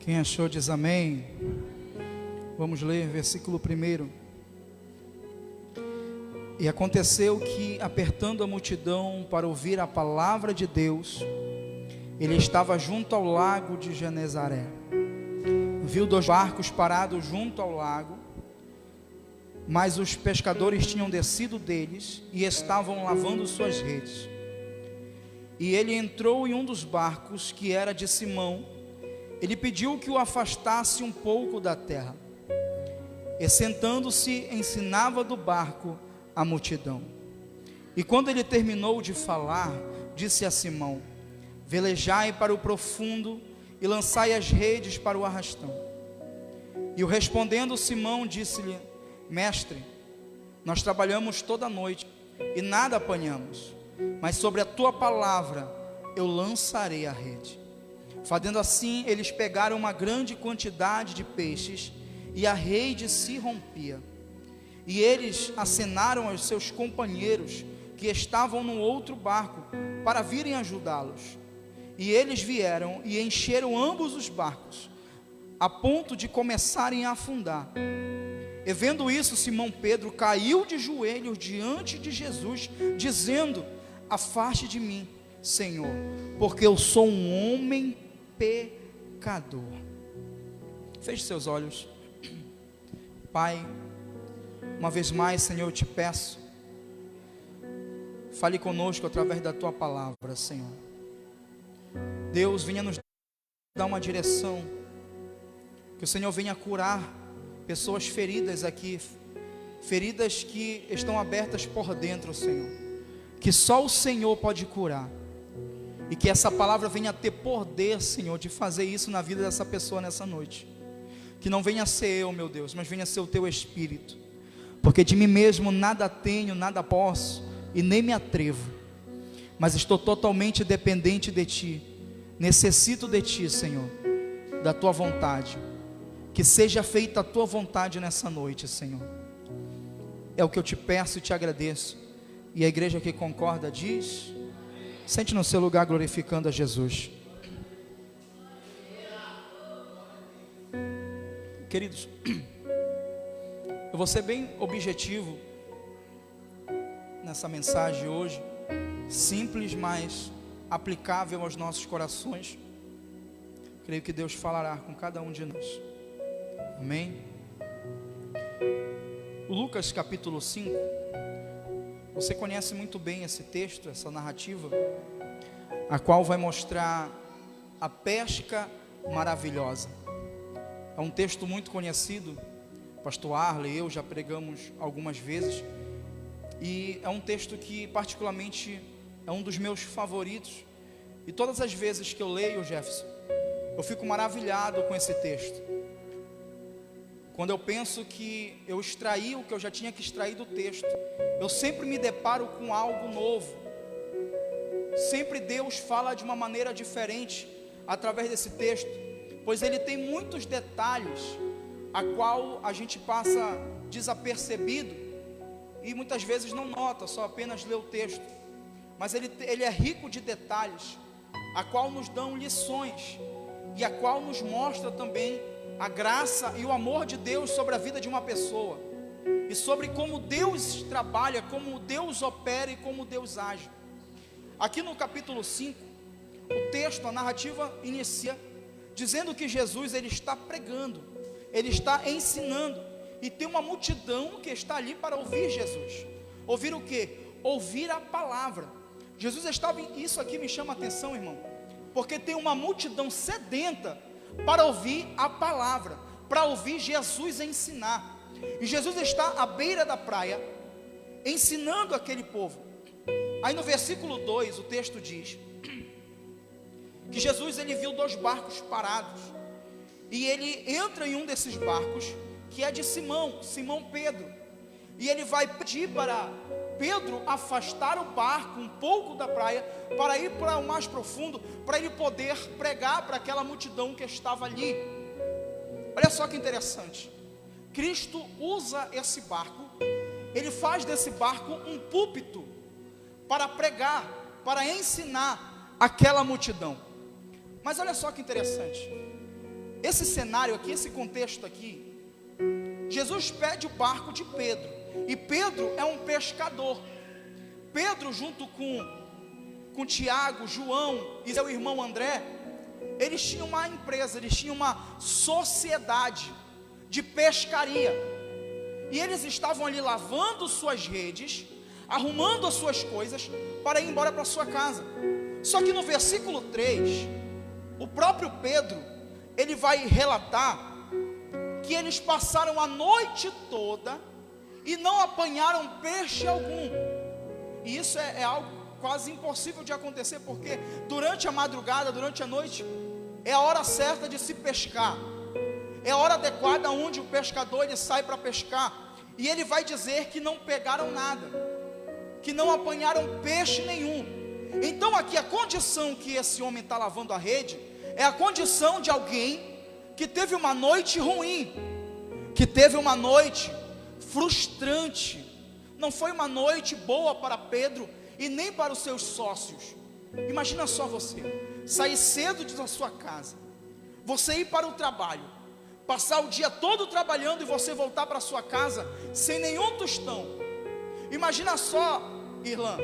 Quem achou diz amém. Vamos ler versículo 1. E aconteceu que, apertando a multidão para ouvir a palavra de Deus, ele estava junto ao lago de Genezaré. Viu 2 barcos parados junto ao lago, mas os pescadores tinham descido deles e estavam lavando suas redes. E ele entrou em um dos barcos, que era de Simão. Ele pediu que o afastasse um pouco da terra, e sentando-se ensinava do barco a multidão. E quando ele terminou de falar, disse a Simão: velejai para o profundo e lançai as redes para o arrastão. E o respondendo Simão disse-lhe: mestre, nós trabalhamos toda a noite e nada apanhamos, mas sobre a tua palavra eu lançarei a rede. Fazendo assim, eles pegaram uma grande quantidade de peixes, e a rede se rompia. E eles acenaram aos seus companheiros, que estavam no outro barco, para virem ajudá-los. E eles vieram e encheram ambos os barcos, a ponto de começarem a afundar. E vendo isso, Simão Pedro caiu de joelhos diante de Jesus, dizendo: afaste de mim, Senhor, porque eu sou um homem pecador. Feche seus olhos. Pai, uma vez mais, Senhor, eu te peço, fale conosco através da tua palavra, Senhor. Deus, venha nos dar uma direção, que o Senhor venha curar pessoas feridas aqui, feridas que estão abertas por dentro, Senhor, que só o Senhor pode curar. E que essa palavra venha ter poder, Senhor, de fazer isso na vida dessa pessoa nessa noite. Que não venha ser eu, meu Deus, mas venha ser o teu Espírito. Porque de mim mesmo nada tenho, nada posso e nem me atrevo. Mas estou totalmente dependente de ti. Necessito de ti, Senhor, da tua vontade. Que seja feita a tua vontade nessa noite, Senhor. É o que eu te peço e te agradeço. E a igreja que concorda diz: sente no seu lugar glorificando a Jesus. Queridos, eu vou ser bem objetivo nessa mensagem hoje, simples, mas aplicável aos nossos corações. Creio que Deus falará com cada um de nós. Amém? O Lucas capítulo 5, você conhece muito bem esse texto, essa narrativa, a qual vai mostrar a pesca maravilhosa. É um texto muito conhecido, pastor Arley e eu já pregamos algumas vezes, e é um texto que particularmente é um dos meus favoritos, e todas as vezes que eu leio, Jefferson, eu fico maravilhado com esse texto. Quando eu penso que eu extraí o que eu já tinha que extrair do texto, eu sempre me deparo com algo novo. Sempre Deus fala de uma maneira diferente através desse texto, pois ele tem muitos detalhes a qual a gente passa desapercebido e muitas vezes não nota, só apenas lê o texto. Mas ele é rico de detalhes, a qual nos dão lições e a qual nos mostra também a graça e o amor de Deus sobre a vida de uma pessoa, e sobre como Deus trabalha, como Deus opera e como Deus age. Aqui no capítulo 5, o texto, a narrativa inicia dizendo que Jesus, ele está pregando, ele está ensinando, e tem uma multidão que está ali para ouvir Jesus. Ouvir o quê? Ouvir a palavra. Jesus estava, isso aqui me chama a atenção, irmão, porque tem uma multidão sedenta para ouvir a palavra, para ouvir Jesus ensinar. E Jesus está à beira da praia, ensinando aquele povo. Aí no versículo 2, o texto diz que Jesus, ele viu 2 barcos parados, e ele entra em um desses barcos, que é de Simão Pedro, e ele vai pedir para Pedro afastar o barco um pouco da praia, para ir para o mais profundo, para ele poder pregar para aquela multidão que estava ali. Olha só que interessante, Cristo usa esse barco, ele faz desse barco um púlpito, para pregar, para ensinar aquela multidão. Mas olha só que interessante, esse cenário aqui, esse contexto aqui, Jesus pede o barco de Pedro, e Pedro é um pescador. Pedro, junto com Tiago, João e seu irmão André, eles tinham uma empresa, eles tinham uma sociedade de pescaria, e eles estavam ali lavando suas redes, arrumando as suas coisas para ir embora para sua casa. Só que no versículo 3, o próprio Pedro, ele vai relatar que eles passaram a noite toda e não apanharam peixe algum. E isso é algo quase impossível de acontecer, porque durante a madrugada, durante a noite, é a hora certa de se pescar, é a hora adequada onde o pescador ele sai para pescar. E ele vai dizer que não pegaram nada, que não apanharam peixe nenhum. Então aqui a condição que esse homem está lavando a rede é a condição de alguém que teve uma noite ruim, que teve uma noite frustrante. Não foi uma noite boa para Pedro e nem para os seus sócios. Imagina só você, sair cedo da sua casa, você ir para o trabalho, passar o dia todo trabalhando e você voltar para sua casa sem nenhum tostão. Imagina só, Irlan,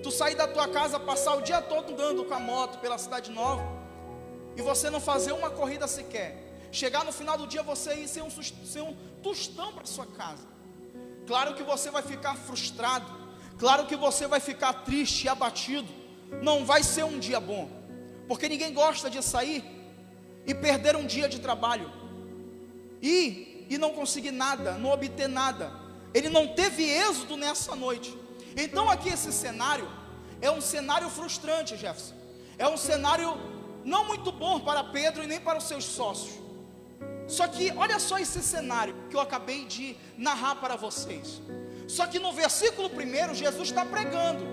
tu sair da tua casa, passar o dia todo andando com a moto pela cidade nova e você não fazer uma corrida sequer, chegar no final do dia você ir sem um tostão para sua casa. Claro que você vai ficar frustrado, claro que você vai ficar triste e abatido. Não vai ser um dia bom, porque ninguém gosta de sair e perder um dia de trabalho e não conseguir nada, não obter nada. Ele não teve êxito nessa noite. Então aqui esse cenário é um cenário frustrante, Jefferson. É um cenário não muito bom para Pedro e nem para os seus sócios. Só que olha só esse cenário que eu acabei de narrar para vocês. Só que no versículo 1 Jesus está pregando.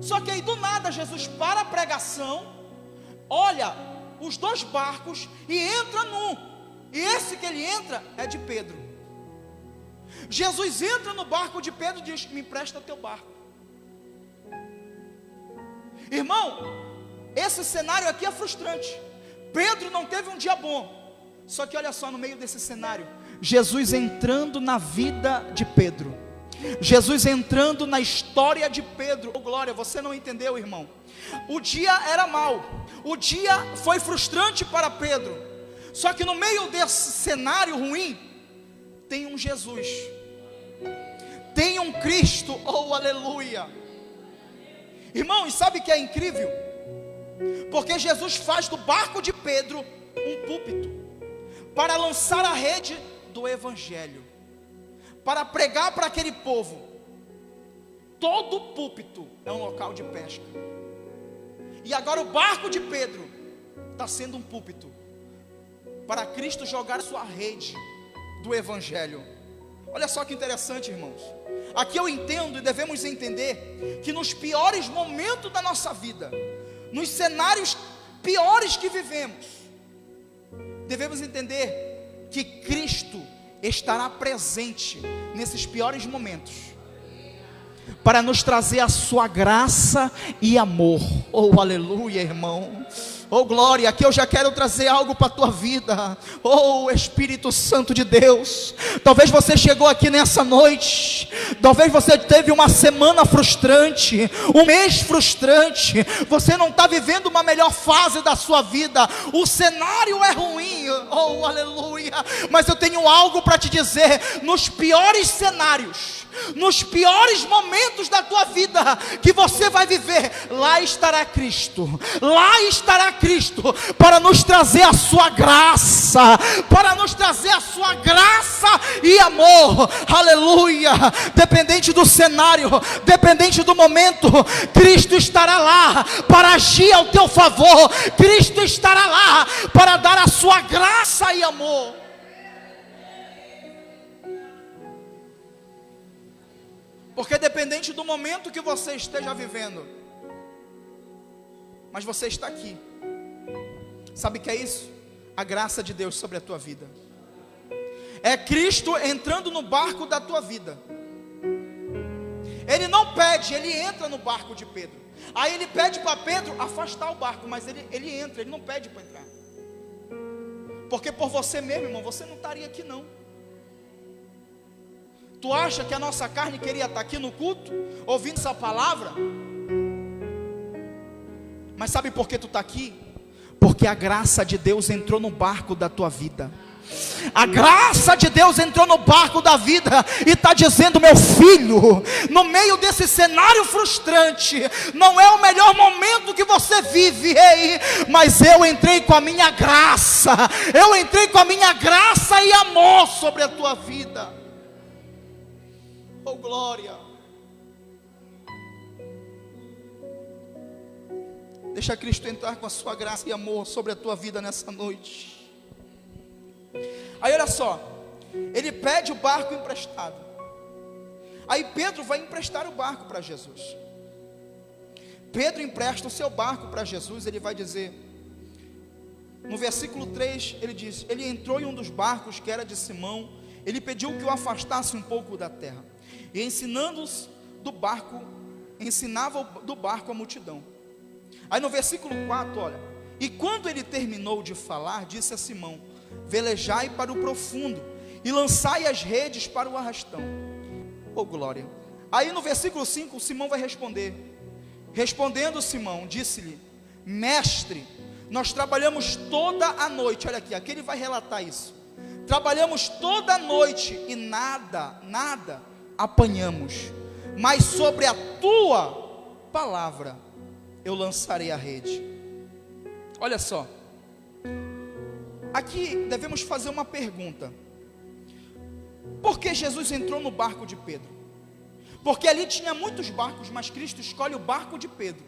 Só que aí do nada Jesus para a pregação, olha os dois barcos e entra num. E esse que ele entra é de Pedro. Jesus entra no barco de Pedro e diz: me empresta teu barco. Irmão, esse cenário aqui é frustrante. Pedro não teve um dia bom. Só que olha só, no meio desse cenário, Jesus entrando na vida de Pedro, Jesus entrando na história de Pedro. Oh, glória, você não entendeu, irmão. O dia era mau, o dia foi frustrante para Pedro. Só que no meio desse cenário ruim, tem um Jesus, tem um Cristo, oh aleluia. Irmão, e sabe o que é incrível? Porque Jesus faz do barco de Pedro um púlpito, para lançar a rede do Evangelho, para pregar para aquele povo. Todo púlpito é um local de pesca, e agora o barco de Pedro está sendo um púlpito para Cristo jogar a sua rede do Evangelho. Olha só que interessante, irmãos. Aqui eu entendo e devemos entender que nos piores momentos da nossa vida, nos cenários piores que vivemos, devemos entender que Cristo estará presente nesses piores momentos, para nos trazer a sua graça e amor. Oh aleluia, irmão. Oh glória, aqui eu já quero trazer algo para a tua vida. Oh Espírito Santo de Deus, talvez você chegou aqui nessa noite, talvez você teve uma semana frustrante, um mês frustrante, você não está vivendo uma melhor fase da sua vida, o cenário é ruim, oh aleluia, mas eu tenho algo para te dizer. Nos piores cenários, nos piores momentos da tua vida que você vai viver, lá estará Cristo, lá estará Cristo, para nos trazer a sua graça, para nos trazer a sua graça e amor, aleluia. Dependente do cenário, dependente do momento, Cristo estará lá para agir ao teu favor, Cristo estará lá para dar a sua graça e amor. Porque dependente do momento que você esteja vivendo, mas você está aqui, sabe o que é isso? A graça de Deus sobre a tua vida. É Cristo entrando no barco da tua vida. Ele não pede, ele entra no barco de Pedro. Aí ele pede para Pedro afastar o barco, mas ele entra, ele não pede para entrar. Porque por você mesmo, irmão, você não estaria aqui não. Tu acha que a nossa carne queria estar aqui no culto, ouvindo essa palavra? Mas sabe por que tu está aqui? Porque a graça de Deus entrou no barco da tua vida. A graça de Deus entrou no barco da vida e está dizendo: meu filho, no meio desse cenário frustrante, não é o melhor momento que você vive, ei, mas eu entrei com a minha graça, eu entrei com a minha graça e amor sobre a tua vida. Oh glória. Deixa Cristo entrar com a sua graça e amor sobre a tua vida nessa noite. Aí olha só, ele pede o barco emprestado. Aí Pedro vai emprestar o barco para Jesus. Pedro empresta o seu barco para Jesus. Ele vai dizer, no versículo 3, ele diz: ele entrou em um dos barcos que era de Simão. Ele pediu que o afastasse um pouco da terra, e ensinando-os do barco, ensinava do barco a multidão. Aí no versículo 4, olha: e quando ele terminou de falar, disse a Simão: velejai para o profundo e lançai as redes para o arrastão. Oh glória. Aí no versículo 5, Simão vai responder. Respondendo Simão, disse-lhe: mestre, nós trabalhamos toda a noite. Olha aqui ele vai relatar isso. Trabalhamos toda a noite e nada apanhamos, mas sobre a tua palavra eu lançarei a rede. Olha só, aqui devemos fazer uma pergunta: por que Jesus entrou no barco de Pedro? Porque ali tinha muitos barcos, mas Cristo escolhe o barco de Pedro.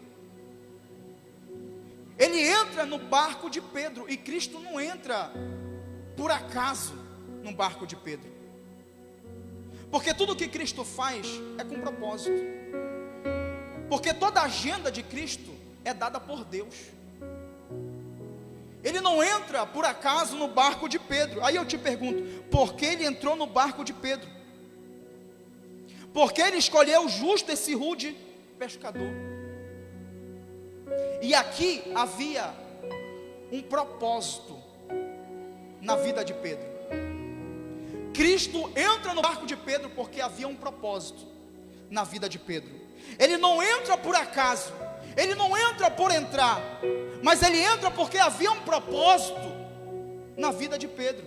Ele entra no barco de Pedro, e Cristo não entra por acaso no barco de Pedro, porque tudo que Cristo faz é com propósito, porque toda a agenda de Cristo é dada por Deus. Ele não entra por acaso no barco de Pedro. Aí eu te pergunto, por que ele entrou no barco de Pedro? Porque ele escolheu justo esse rude pescador. E aqui havia um propósito na vida de Pedro. Cristo entra no barco de Pedro porque havia um propósito na vida de Pedro. Ele não entra por acaso, ele não entra por entrar, mas ele entra porque havia um propósito na vida de Pedro.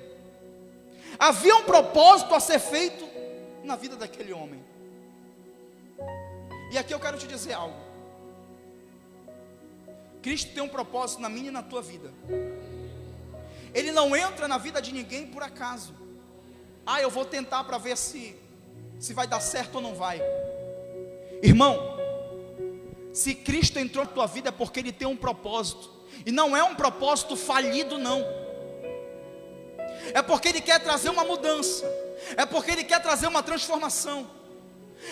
Havia um propósito a ser feito na vida daquele homem. E aqui eu quero te dizer algo. Cristo tem um propósito na minha e na tua vida. Ele não entra na vida de ninguém por acaso. Eu vou tentar para ver se vai dar certo ou não vai. Irmão, se Cristo entrou na tua vida é porque Ele tem um propósito. E não é um propósito falido não. É porque Ele quer trazer uma mudança. É porque Ele quer trazer uma transformação.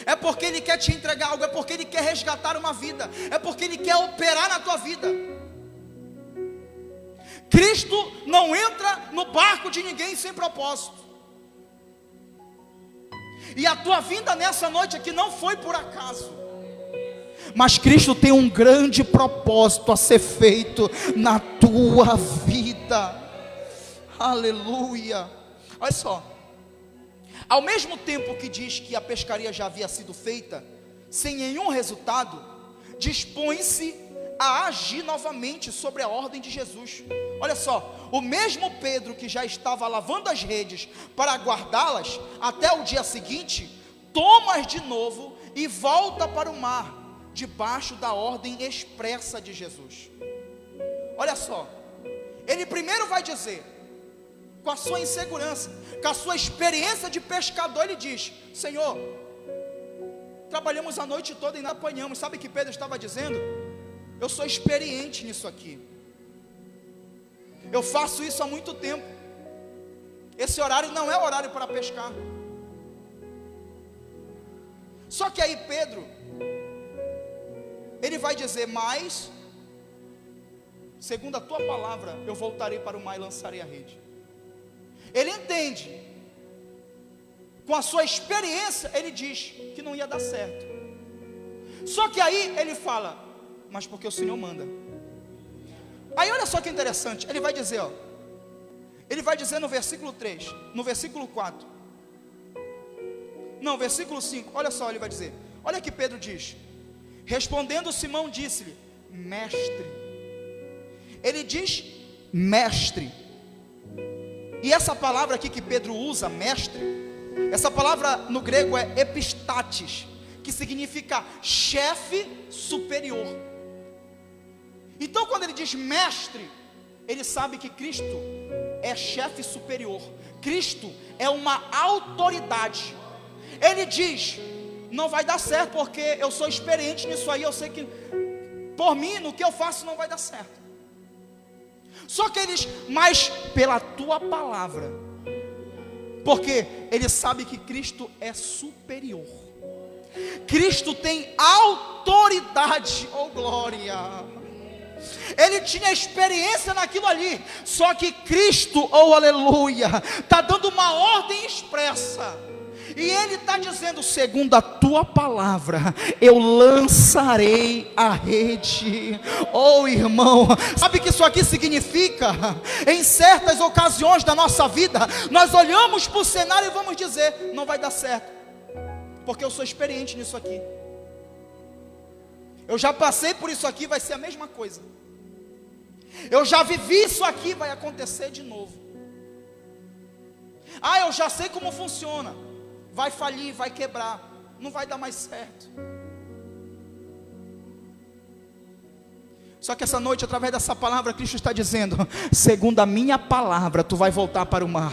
É porque Ele quer te entregar algo. É porque Ele quer resgatar uma vida. É porque Ele quer operar na tua vida. Cristo não entra no barco de ninguém sem propósito. E a tua vinda nessa noite aqui não foi por acaso. Mas Cristo tem um grande propósito a ser feito na tua vida. Aleluia. Olha só. Ao mesmo tempo que diz que a pescaria já havia sido feita, sem nenhum resultado, dispõe-se a agir novamente sobre a ordem de Jesus. Olha só, o mesmo Pedro que já estava lavando as redes para guardá-las até o dia seguinte, toma-as de novo e volta para o mar, debaixo da ordem expressa de Jesus. Olha só, ele primeiro vai dizer, com a sua insegurança, com a sua experiência de pescador, ele diz: Senhor, trabalhamos a noite toda e não apanhamos. Sabe o que Pedro estava dizendo? Eu sou experiente nisso aqui, eu faço isso há muito tempo. Esse horário não é horário para pescar. Só que aí Pedro, ele vai dizer: mas, segundo a tua palavra, eu voltarei para o mar e lançarei a rede. Ele entende, com a sua experiência, ele diz que não ia dar certo. Só que aí ele fala: mas porque o Senhor manda. Aí olha só que interessante, ele vai dizer, Ele vai dizer no versículo 3, no versículo 4, não, versículo 5, olha só, ele vai dizer, olha que Pedro diz, respondendo Simão disse-lhe, mestre, ele diz mestre, e essa palavra aqui que Pedro usa, mestre, essa palavra no grego é epistates, que significa chefe superior. Então quando ele diz mestre, ele sabe que Cristo é chefe superior, Cristo é uma autoridade. Ele diz, não vai dar certo, porque eu sou experiente nisso aí, eu sei que por mim, no que eu faço não vai dar certo. Só que ele diz, mas pela tua palavra, porque ele sabe que Cristo é superior, Cristo tem autoridade, oh glória. Ele tinha experiência naquilo ali, só que Cristo, oh aleluia, está dando uma ordem expressa, e Ele está dizendo, segundo a tua palavra, eu lançarei a rede. Oh irmão, sabe o que isso aqui significa? Em certas ocasiões da nossa vida, nós olhamos para o cenário e vamos dizer, não vai dar certo, porque eu sou experiente nisso aqui, eu já passei por isso aqui, vai ser a mesma coisa, eu já vivi isso aqui, vai acontecer de novo. Ah, eu já sei como funciona, vai falir, vai quebrar, não vai dar mais certo. Só que essa noite, através dessa palavra, Cristo está dizendo, segundo a minha palavra, tu vai voltar para o mar.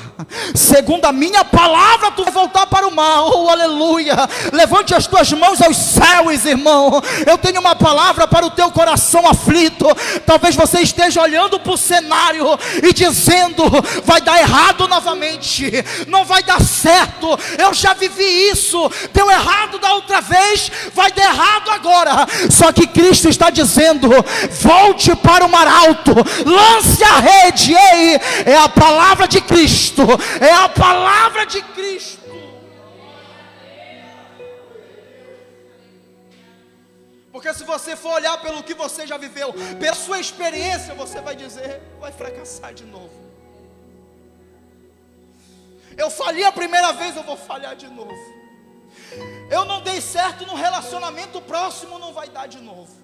Segundo a minha palavra, tu vai voltar para o mar. Oh, aleluia. Levante as tuas mãos aos céus, irmão. Eu tenho uma palavra para o teu coração aflito. Talvez você esteja olhando para o cenário e dizendo, vai dar errado novamente, não vai dar certo, eu já vivi isso, deu errado da outra vez, vai dar errado agora. Só que Cristo está dizendo, volte para o mar alto, lance a rede. Ei, é a palavra de Cristo, é a palavra de Cristo. Porque se você for olhar pelo que você já viveu, pela sua experiência, você vai dizer, vai fracassar de novo. Eu falhei a primeira vez, eu vou falhar de novo. Eu não dei certo no relacionamento, o próximo não vai dar de novo.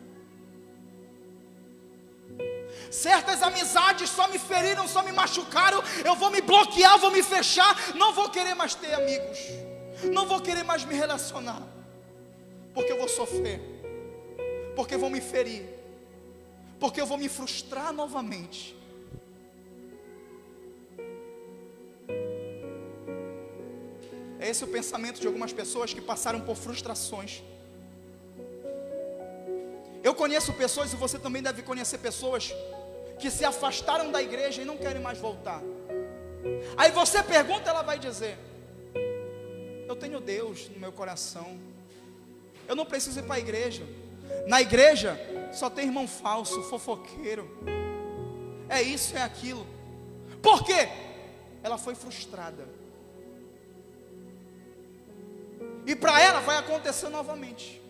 Certas amizades só me feriram, só me machucaram, eu vou me bloquear, vou me fechar, não vou querer mais ter amigos, não vou querer mais me relacionar, porque eu vou sofrer, porque eu vou me ferir, porque eu vou me frustrar novamente. É esse o pensamento de algumas pessoas que passaram por frustrações. Eu conheço pessoas, e você também deve conhecer pessoas, que se afastaram da igreja e não querem mais voltar. Aí você pergunta, ela vai dizer, eu tenho Deus no meu coração, eu não preciso ir para a igreja. Na igreja só tem irmão falso, fofoqueiro, é isso, é aquilo. Por quê? Ela foi frustrada, e para ela vai acontecer novamente.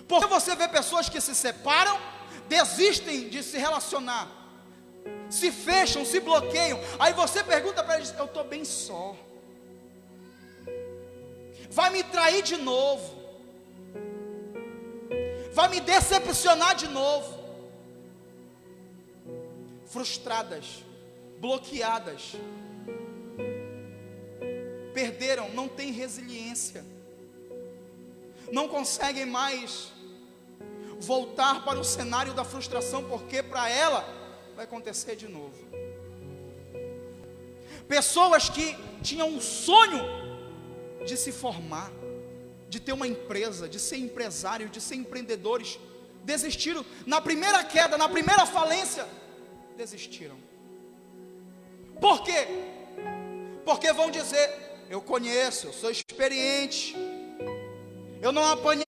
Porque você vê pessoas que se separam, desistem de se relacionar, se fecham, se bloqueiam. Aí você pergunta para eles, eu estou bem só, vai me trair de novo, vai me decepcionar de novo. Frustradas, bloqueadas, perderam, não têm resiliência, não conseguem mais voltar para o cenário da frustração, porque para ela vai acontecer de novo. Pessoas que tinham um sonho de se formar, de ter uma empresa, de ser empresário, de ser empreendedores, desistiram na primeira queda, na primeira falência, desistiram. Por quê? Porque vão dizer, eu conheço, eu sou experiente, eu não apanhei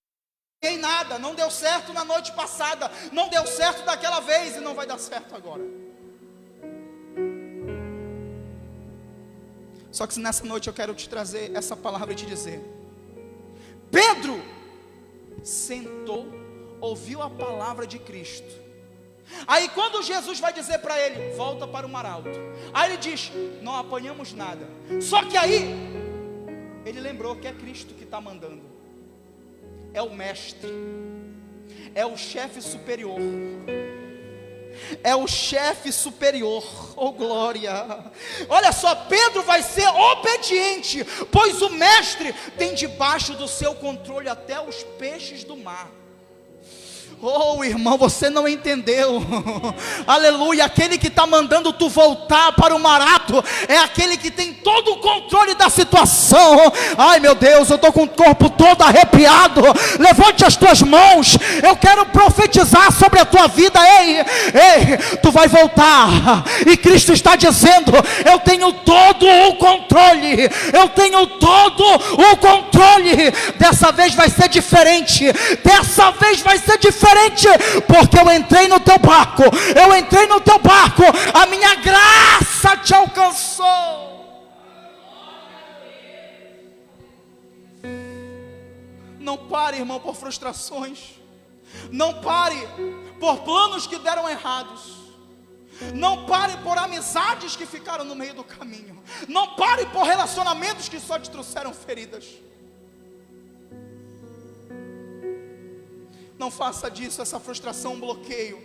nada, não deu certo na noite passada, não deu certo daquela vez e não vai dar certo agora. Só que nessa noite eu quero te trazer essa palavra e te dizer, Pedro sentou, ouviu a palavra de Cristo, Aí quando Jesus vai dizer para ele, volta para o mar alto, aí ele diz, não apanhamos nada. Só que aí, ele lembrou que é Cristo que está mandando. É o mestre, é o chefe superior, é o chefe superior, oh glória. Olha só, Pedro vai ser obediente, pois o mestre tem debaixo do seu controle até os peixes do mar. Oh irmão, você não entendeu. Aleluia, aquele que está mandando tu voltar para o marato é aquele que tem todo o controle da situação. Ai meu Deus, eu estou com o corpo todo arrepiado. Levante as tuas mãos, eu quero profetizar sobre a tua vida. Ei, tu vai voltar, e Cristo está dizendo, eu tenho todo o controle, eu tenho todo o controle. Dessa vez vai ser diferente, dessa vez vai ser diferente, porque eu entrei no teu barco, a minha graça te alcançou. Não pare, irmão, por frustrações, não pare por planos que deram errados, não pare por amizades que ficaram no meio do caminho, não pare por relacionamentos que só te trouxeram feridas. Não faça disso, essa frustração, um bloqueio,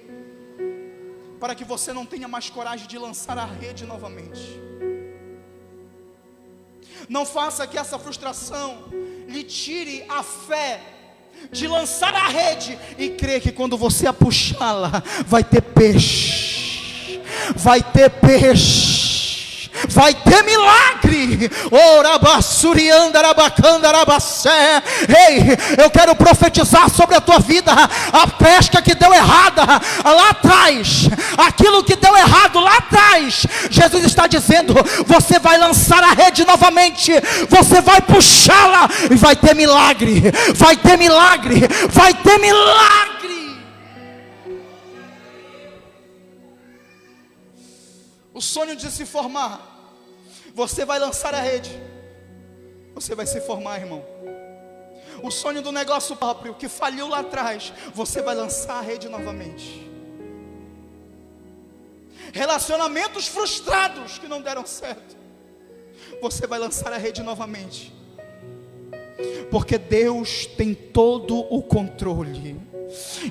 para que você não tenha mais coragem de lançar a rede novamente. Não faça que essa frustração lhe tire a fé de lançar a rede e crer que quando você a puxá-la, vai ter peixe, vai ter peixe, vai ter milagre. Ei, eu quero profetizar sobre a tua vida. A pesca que deu errada lá atrás, aquilo que deu errado lá atrás, Jesus está dizendo, você vai lançar a rede novamente, você vai puxá-la e vai ter milagre, vai ter milagre, vai ter milagre. O sonho de se formar, você vai lançar a rede, você vai se formar, irmão. O sonho do negócio próprio que faliu lá atrás, você vai lançar a rede novamente. Relacionamentos frustrados que não deram certo, você vai lançar a rede novamente, porque Deus tem todo o controle.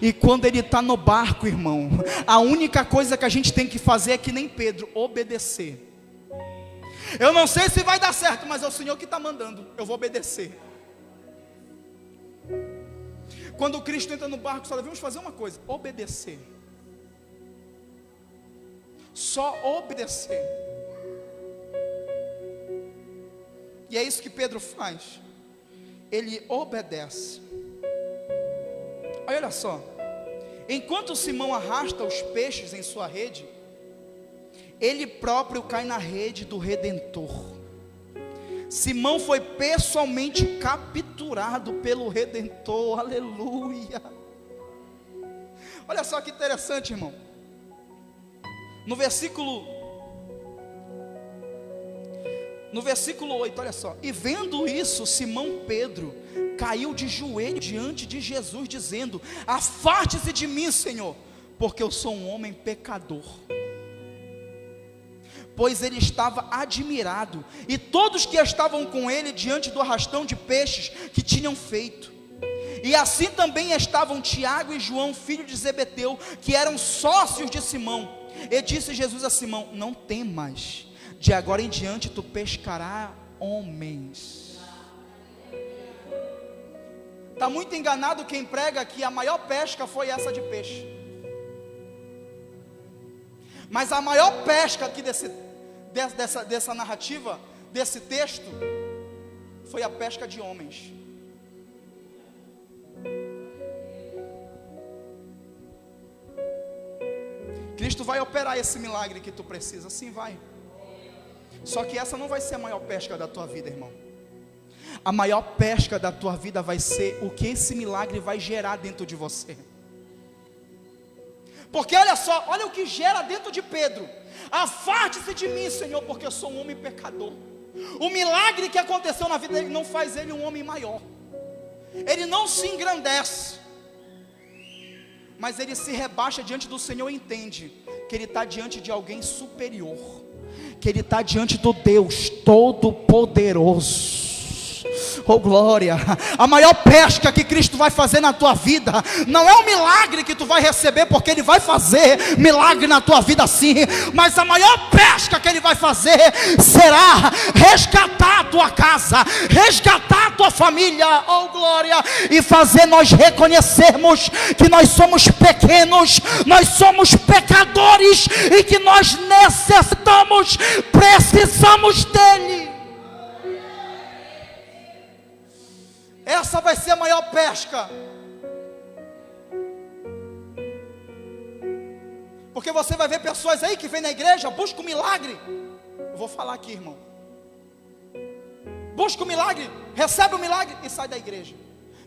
E quando Ele está no barco, irmão, a única coisa que a gente tem que fazer é que nem Pedro, obedecer. Eu não sei se vai dar certo, mas é o Senhor que está mandando, eu vou obedecer. Quando Cristo entra no barco, só devemos fazer uma coisa, obedecer. Só obedecer. E é isso que Pedro faz. Ele obedece. Olha só, enquanto Simão arrasta os peixes em sua rede, ele próprio cai na rede do Redentor. Simão foi pessoalmente capturado pelo Redentor, aleluia. Olha só que interessante, irmão. No versículo 8, olha só. E vendo isso, Simão Pedro caiu de joelho diante de Jesus, dizendo: afaste-se de mim, Senhor, porque eu sou um homem pecador. Pois ele estava admirado, e todos que estavam com ele diante do arrastão de peixes que tinham feito. E assim também estavam Tiago e João, filho de Zebedeu, que eram sócios de Simão. E disse Jesus a Simão: não temas, de agora em diante tu pescarás homens. Está muito enganado quem prega que a maior pesca foi essa de peixe. Mas a maior pesca aqui dessa narrativa, desse texto, foi a pesca de homens. Cristo vai operar esse milagre que tu precisa, sim, vai. Só que essa não vai ser a maior pesca da tua vida, irmão. A maior pesca da tua vida vai ser o que esse milagre vai gerar dentro de você. Porque olha só, olha o que gera dentro de Pedro: afaste-se de mim, Senhor, porque eu sou um homem pecador. O milagre que aconteceu na vida dele não faz ele um homem maior, ele não se engrandece. mas ele se rebaixa diante do Senhor e entende que ele está diante de alguém superior, que ele está diante do Deus Todo-Poderoso. Oh glória, a maior pesca que Cristo vai fazer na tua vida, não é um milagre que tu vai receber, porque Ele vai fazer milagre na tua vida sim, mas a maior pesca que Ele vai fazer, será resgatar a tua casa, resgatar a tua família, oh glória, e fazer nós reconhecermos que nós somos pequenos, nós somos pecadores, e que nós precisamos dEle. Essa vai ser a maior pesca. Porque você vai ver pessoas aí que vêm na igreja, buscam um milagre. Eu vou falar aqui, irmão. Busca um milagre, recebe um milagre e sai da igreja.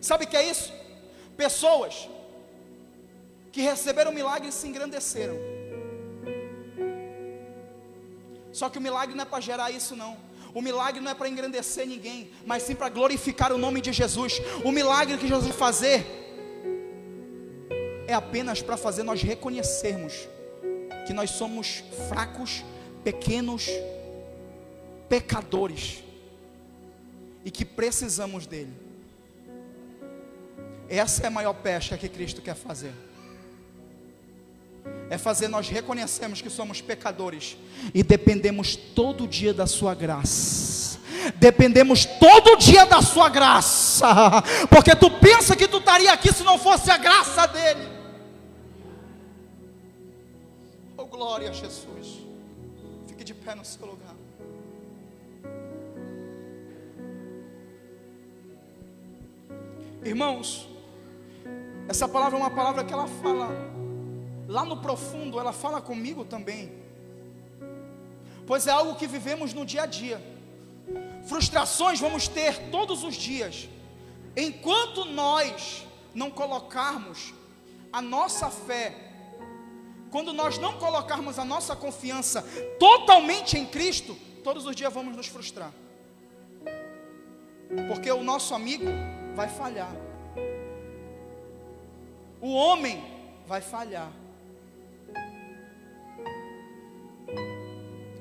Sabe o que é isso? Pessoas que receberam o milagre e se engrandeceram. Só que o milagre não é para gerar isso não. O milagre não é para engrandecer ninguém, mas sim para glorificar o nome de Jesus. O milagre que Jesus vai fazer é apenas para fazer nós reconhecermos que nós somos fracos, pequenos, pecadores, e que precisamos dele. Essa é a maior pesca que Cristo quer fazer. É fazer nós reconhecermos que somos pecadores e dependemos todo dia da sua graça. Dependemos todo dia da sua graça, porque tu pensa que tu estaria aqui se não fosse a graça dele. Oh glória a Jesus. Fique de pé no seu lugar. Irmãos, essa palavra é uma palavra que ela fala lá no profundo, ela fala comigo também, pois é algo que vivemos no dia a dia. Frustrações vamos ter todos os dias, enquanto nós não colocarmos a nossa fé, quando nós não colocarmos a nossa confiança totalmente em Cristo, todos os dias vamos nos frustrar, porque o nosso amigo vai falhar, o homem vai falhar,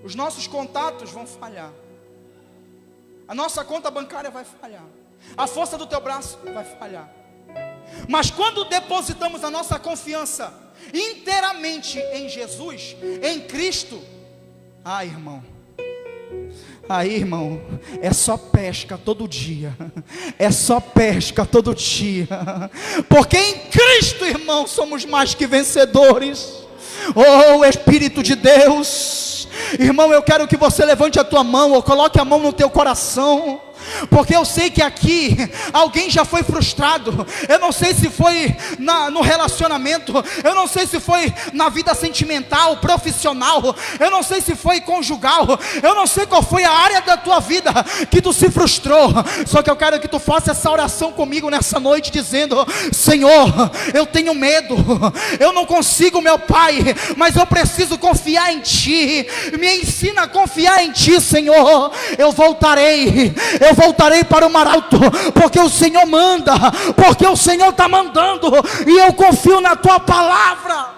os nossos contatos vão falhar, a nossa conta bancária vai falhar, a força do teu braço vai falhar. Mas quando depositamos a nossa confiança inteiramente em Jesus, em Cristo, irmão, aí irmão, é só pesca todo dia, é só pesca todo dia, porque em Cristo, irmão, somos mais que vencedores. Oh Espírito de Deus, irmão, eu quero que você levante a tua mão, ou coloque a mão no teu coração, porque eu sei que aqui alguém já foi frustrado. Eu não sei se foi no relacionamento, eu não sei se foi na vida sentimental, profissional, eu não sei se foi conjugal, eu não sei qual foi a área da tua vida que tu se frustrou. Só que eu quero que tu faça essa oração comigo nessa noite, dizendo: Senhor, eu tenho medo, eu não consigo, meu Pai, mas eu preciso confiar em Ti. Me ensina a confiar em Ti, Senhor. Eu voltarei para o mar alto, porque o Senhor manda, porque o Senhor está mandando, e eu confio na tua palavra.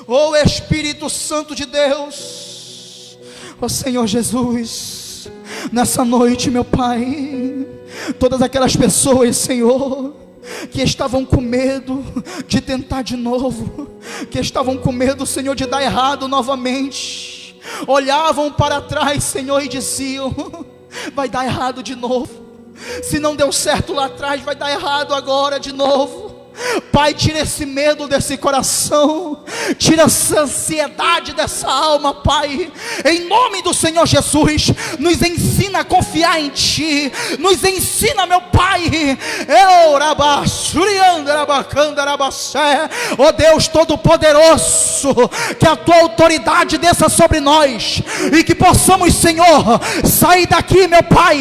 Oh Espírito Santo de Deus, oh Senhor Jesus, nessa noite, meu Pai, todas aquelas pessoas, Senhor, que estavam com medo de tentar de novo, que estavam com medo, Senhor, de dar errado novamente, olhavam para trás, Senhor, e diziam: vai dar errado de novo, se não deu certo lá atrás, vai dar errado agora de novo. Pai, tira esse medo desse coração, tira essa ansiedade dessa alma, Pai, em nome do Senhor Jesus. Nos ensina a confiar em Ti, nos ensina, meu Pai, ó Deus Todo-Poderoso, que a Tua autoridade desça sobre nós, e que possamos, Senhor, sair daqui, meu Pai,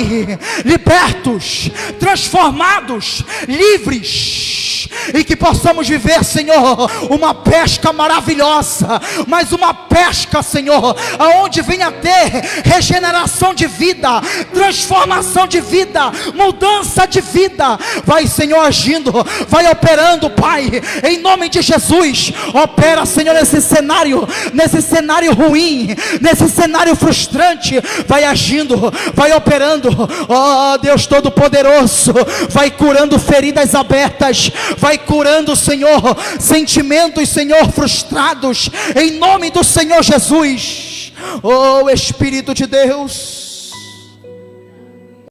libertos, transformados, livres, e que possamos viver, Senhor, uma pesca maravilhosa, mas uma pesca, Senhor, aonde venha ter regeneração de vida, transformação de vida, mudança de vida. Vai, Senhor, agindo, vai operando, Pai, em nome de Jesus. Opera, Senhor, nesse cenário ruim, nesse cenário frustrante. Vai agindo, vai operando. Ó Deus Todo-Poderoso, vai curando feridas abertas, vai curando, Senhor, sentimentos, Senhor, frustrados, em nome do Senhor Jesus. Oh Espírito de Deus,